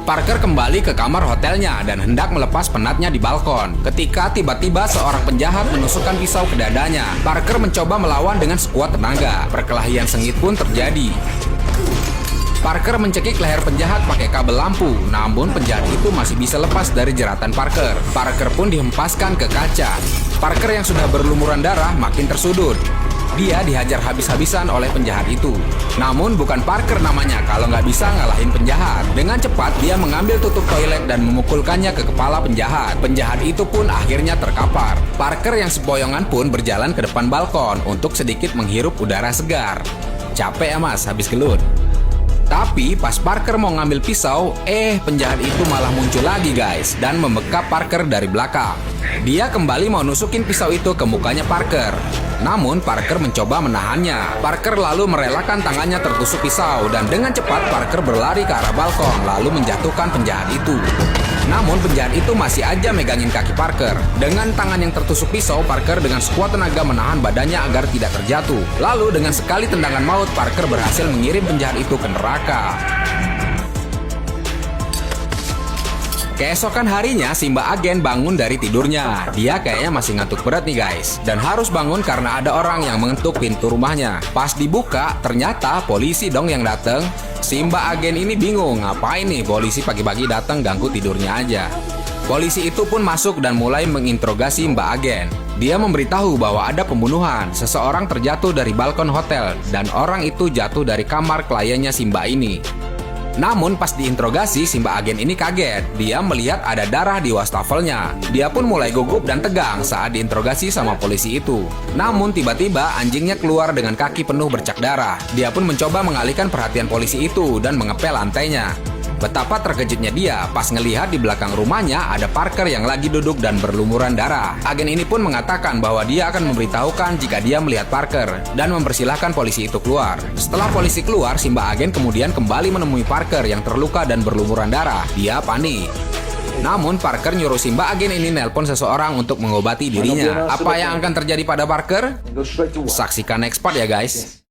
Parker kembali ke kamar hotelnya dan hendak melepas penatnya di balkon. Ketika tiba-tiba seorang penjahat menusukkan pisau ke dadanya. Parker mencoba melawan dengan sekuat tenaga. Perkelahian sengit pun terjadi. Parker mencekik leher penjahat pakai kabel lampu, namun penjahat itu masih bisa lepas dari jeratan Parker. Parker pun dihempaskan ke kaca. Parker yang sudah berlumuran darah makin tersudut. Dia dihajar habis-habisan oleh penjahat itu. Namun bukan Parker namanya kalau nggak bisa ngalahin penjahat. Dengan cepat dia mengambil tutup toilet dan memukulkannya ke kepala penjahat. Penjahat itu pun akhirnya terkapar. Parker yang sepoyongan pun berjalan ke depan balkon untuk sedikit menghirup udara segar. Capek ya mas, habis gelut. Tapi pas Parker mau ngambil pisau, penjahat itu malah muncul lagi guys dan membekap Parker dari belakang. Dia kembali mau nusukin pisau itu ke mukanya Parker. Namun Parker mencoba menahannya. Parker lalu merelakan tangannya tertusuk pisau dan dengan cepat Parker berlari ke arah balkon lalu menjatuhkan penjahat itu. Namun penjahat itu masih aja megangin kaki Parker. Dengan tangan yang tertusuk pisau, Parker dengan sekuat tenaga menahan badannya agar tidak terjatuh. Lalu dengan sekali tendangan maut, Parker berhasil mengirim penjahat itu ke neraka. Keesokan harinya, si Mbak Agen bangun dari tidurnya. Dia kayaknya masih ngantuk berat nih guys. Dan harus bangun karena ada orang yang mengetuk pintu rumahnya. Pas dibuka, ternyata polisi dong yang dateng. Si Mbak Agen ini bingung, ngapain nih polisi pagi-pagi datang ganggu tidurnya aja. Polisi itu pun masuk dan mulai menginterogasi Mbak Agen. Dia memberitahu bahwa ada pembunuhan. Seseorang terjatuh dari balkon hotel dan orang itu jatuh dari kamar kliennya si Mbak ini. Namun pas diinterogasi, si Mbak Agen ini kaget. Dia melihat ada darah di wastafelnya. Dia pun mulai gugup dan tegang saat diinterogasi sama polisi itu. Namun tiba-tiba anjingnya keluar dengan kaki penuh bercak darah. Dia pun mencoba mengalihkan perhatian polisi itu dan mengepel lantainya. Betapa terkejutnya dia pas ngelihat di belakang rumahnya ada Parker yang lagi duduk dan berlumuran darah. Agen ini pun mengatakan bahwa dia akan memberitahukan jika dia melihat Parker dan mempersilahkan polisi itu keluar. Setelah polisi keluar, si Mbak Agen kemudian kembali menemui Parker yang terluka dan berlumuran darah. Dia panik. Namun Parker nyuruh si Mbak Agen ini nelpon seseorang untuk mengobati dirinya. Apa yang akan terjadi pada Parker? Saksikan next part ya guys.